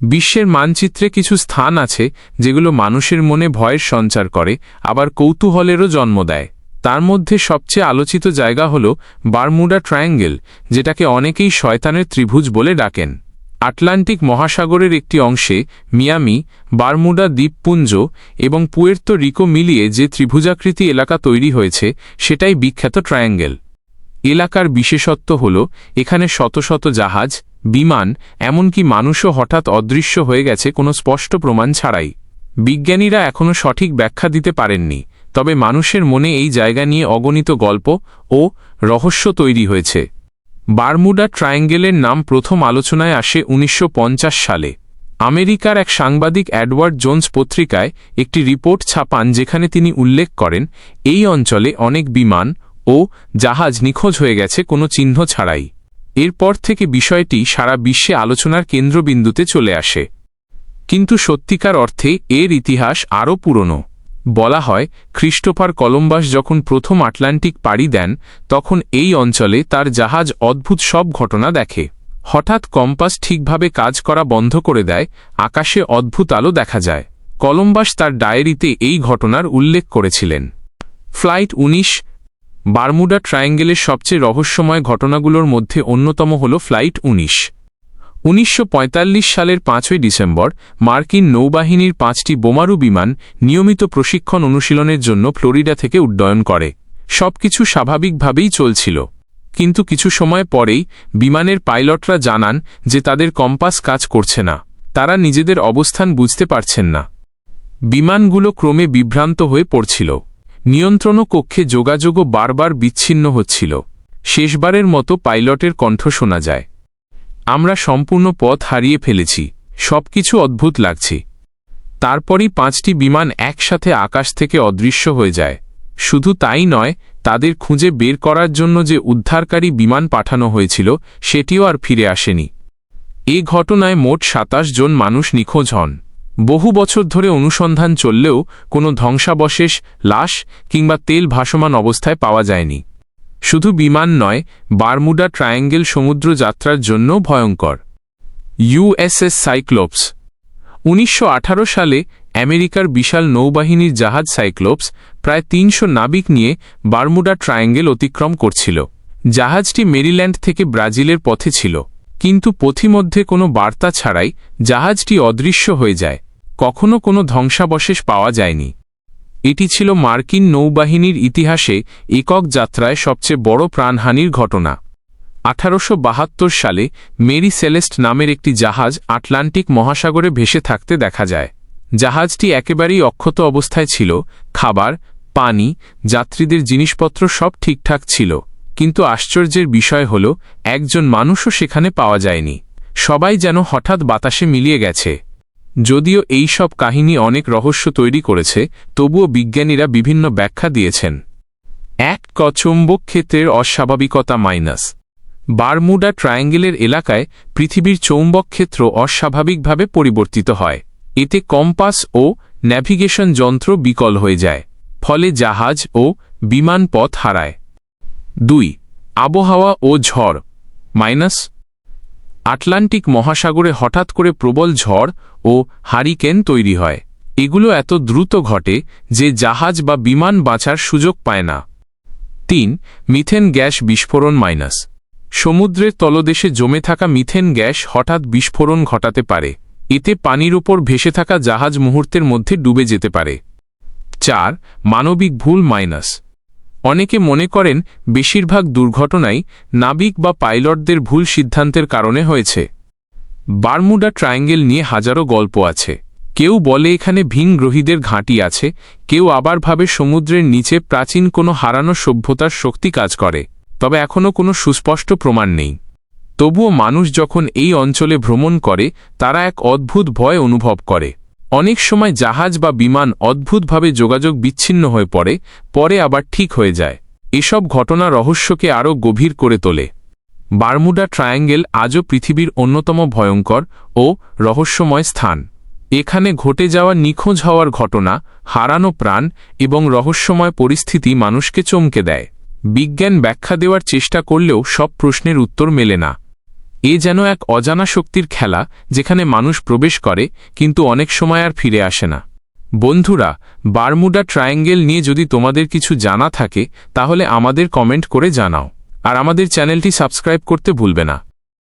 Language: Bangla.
বিশ্বের মানচিত্রে কিছু স্থান আছে যেগুলো মানুষের মনে ভয়ের সঞ্চার করে, আবার কৌতূহলেরও জন্ম দেয়। তার মধ্যে সবচেয়ে আলোচিত জায়গা হল বারমুডা ট্রায়াঙ্গেল, যেটাকে অনেকেই শয়তানের ত্রিভুজ বলে ডাকেন। আটলান্টিক মহাসাগরের একটি অংশে মিয়ামি, বারমুডা দ্বীপপুঞ্জ এবং পুয়ের্তো রিকো মিলিয়ে যে ত্রিভুজাকৃতি এলাকা তৈরি হয়েছে সেটাই বিখ্যাত ট্রায়াঙ্গেল। এলাকার বিশেষত্ব হল এখানে শত শত জাহাজ, বিমান, এমনকি মানুষও হঠাৎ অদৃশ্য হয়ে গেছে কোনো স্পষ্ট প্রমাণ ছাড়াই। বিজ্ঞানীরা এখনও সঠিক ব্যাখ্যা দিতে পারেননি, তবে মানুষের মনে এই জায়গা নিয়ে অগণিত গল্প ও রহস্য তৈরি হয়েছে। বারমুডা ট্রায়াঙ্গেলের নাম প্রথম আলোচনায় আসে 1950 সালে। আমেরিকার এক সাংবাদিক এডওয়ার্ড জোন্স পত্রিকায় একটি রিপোর্ট ছাপান, যেখানে তিনি উল্লেখ করেন এই অঞ্চলে অনেক বিমান ও জাহাজ নিখোঁজ হয়ে গেছে কোনো চিহ্ন ছাড়াই। এরপর থেকে বিষয়টি সারা বিশ্বে আলোচনার কেন্দ্রবিন্দুতে চলে আসে। কিন্তু সত্যিকার অর্থে এর ইতিহাস আরও পুরনো। বলা হয় ক্রিস্টোফার কলম্বাস যখন প্রথম আটলান্টিক পাড়ি দেন, তখন এই অঞ্চলে তার জাহাজ অদ্ভুত সব ঘটনা দেখে। হঠাৎ কম্পাস ঠিকভাবে কাজ করা বন্ধ করে দেয়, আকাশে অদ্ভুত আলো দেখা যায়। কলম্বাস তার ডায়েরিতে এই ঘটনার উল্লেখ করেছিলেন। ফ্লাইট 19 বারমুডা ট্রায়াঙ্গেলের সবচেয়ে রহস্যময় ঘটনাগুলোর মধ্যে অন্যতম হল ফ্লাইট 19। 1945 সালের 5 ডিসেম্বর মার্কিন নৌবাহিনীর 5টি বোমারু বিমান নিয়মিত প্রশিক্ষণ অনুশীলনের জন্য ফ্লোরিডা থেকে উড্ডয়ন করে। সবকিছু স্বাভাবিকভাবেই চলছিল, কিন্তু কিছু সময় পরেই বিমানের পাইলটরা জানান যে তাদের কম্পাস কাজ করছে না। তারা নিজেদের অবস্থান বুঝতে পারছেন না। বিমানগুলো ক্রমে বিভ্রান্ত হয়ে পড়ছিল। নিয়ন্ত্রণ কক্ষে যোগাযোগও বারবার বিচ্ছিন্ন হচ্ছিল। শেষবারের মতো পাইলটের কণ্ঠ শোনা যায়, আমরা সম্পূর্ণ পথ হারিয়ে ফেলেছি, সবকিছু অদ্ভুত লাগছে। তারপরই 5টি বিমান একসাথে আকাশ থেকে অদৃশ্য হয়ে যায়। শুধু তাই নয়, তাদের খুঁজে বের করার জন্য যে উদ্ধারকারী বিমান পাঠানো হয়েছিল সেটিও আর ফিরে আসেনি। এ ঘটনায় মোট 27 জন মানুষ নিখোঁজ হন। বহু বছর ধরে অনুসন্ধান চললেও কোনো ধ্বংসাবশেষ, লাশ কিংবা তেল ভাসমান অবস্থায় পাওয়া যায়নি। শুধু বিমান নয়, বারমুডা ট্রায়াঙ্গেল সমুদ্র যাত্রার জন্য ভয়ঙ্কর। ইউএসএস সাইক্লোপস 1918 সালে আমেরিকার বিশাল নৌবাহিনীর জাহাজ সাইক্লোপস প্রায় 300 নাবিক নিয়ে বারমুডা ট্রায়াঙ্গেল অতিক্রম করছিল। জাহাজটি মেরিল্যান্ড থেকে ব্রাজিলের পথে ছিল, কিন্তু পথিমধ্যে কোনো বার্তা ছাড়াই জাহাজটি অদৃশ্য হয়ে যায়। কখনো কোনো ধ্বংসাবশেষ পাওয়া যায়নি। এটি ছিল মার্কিন নৌবাহিনীর ইতিহাসে একক যাত্রায় সবচেয়ে বড় প্রাণহানির ঘটনা। 1872 সালে মেরি সেলেস্ট নামের একটি জাহাজ আটলান্টিক মহাসাগরে ভেসে থাকতে দেখা যায়। জাহাজটি একেবারেই অক্ষত অবস্থায় ছিল। খাবার, পানি, যাত্রীদের জিনিসপত্র সব ঠিকঠাক ছিল, কিন্তু আশ্চর্যের বিষয় হল একজন মানুষও সেখানে পাওয়া যায়নি। সবাই যেন হঠাৎ বাতাসে মিলিয়ে গেছে। যদিও এই সব কাহিনী অনেক রহস্য তৈরি করেছে, তবুও বিজ্ঞানীরা বিভিন্ন ব্যাখ্যা দিয়েছেন। চৌম্বক ক্ষেত্রের অস্বাভাবিকতা মাইনাস। বারমুডা ট্রায়াঙ্গেলের এলাকায় পৃথিবীর চৌম্বক ক্ষেত্র অস্বাভাবিকভাবে পরিবর্তিত হয়। এতে কম্পাস ও ন্যাভিগেশন যন্ত্র বিকল হয়ে যায়, ফলে জাহাজ ও বিমান পথ হারায়। 2 আবহাওয়া ও ঝড় মাইনাস। আটলান্টিক মহাসাগরে হঠাৎ করে প্রবল ঝড় ও হারিকেন তৈরি হয়। এগুলো এত দ্রুত ঘটে যে জাহাজ বা বিমান বাঁচার সুযোগ পায় না। 3 মিথেন গ্যাস বিস্ফোরণ মাইনাস। সমুদ্রের তলদেশে জমে থাকা মিথেন গ্যাস হঠাৎ বিস্ফোরণ ঘটাতে পারে। এতে পানির উপর ভেসে থাকা জাহাজ মুহূর্তের মধ্যে ডুবে যেতে পারে। 4 মানবিক ভুল মাইনাস। অনেকে মনে করেন বেশিরভাগ দুর্ঘটনাই নাবিক বা পাইলটদের ভুল সিদ্ধান্তের কারণে হয়েছে। বারমুডা ট্রায়াঙ্গেল নিয়ে হাজারো গল্প আছে। কেউ বলে এখানে ভিনগ্রহীদের ঘাঁটি আছে, কেউ আবার ভাবে সমুদ্রের নিচে প্রাচীন কোনো হারানো সভ্যতার শক্তি কাজ করে, তবে এখনও কোনো সুস্পষ্ট প্রমাণ নেই। তবুও মানুষ যখন এই অঞ্চলে ভ্রমণ করে, তারা এক অদ্ভুত ভয় অনুভব করে। অনেক সময় জাহাজ বা বিমান অদ্ভুতভাবে যোগাযোগ বিচ্ছিন্ন হয়ে পড়ে, পরে আবার ঠিক হয়ে যায়। এসব ঘটনা রহস্যকে আরও গভীর করে তোলে। বারমুডা ট্রায়াঙ্গেল আজও পৃথিবীর অন্যতম ভয়ঙ্কর ও রহস্যময় স্থান। এখানে ঘটে যাওয়া নিখোঁজ হওয়ার ঘটনা, হারানো প্রাণ এবং রহস্যময় পরিস্থিতি মানুষকে চমকে দেয়। বিজ্ঞান ব্যাখ্যা দেওয়ার চেষ্টা করলেও সব প্রশ্নের উত্তর মেলে না। এ যেন এক অজানা শক্তির খেলা, যেখানে মানুষ প্রবেশ করে কিন্তু অনেক সময় আর ফিরে আসে না। বন্ধুরা, বারমুডা ট্রায়াঙ্গেল নিয়ে যদি তোমাদের কিছু জানা থাকে তাহলে আমাদের কমেন্ট করে জানাও, আর আমাদের চ্যানেলটি সাবস্ক্রাইব করতে ভুলবে না।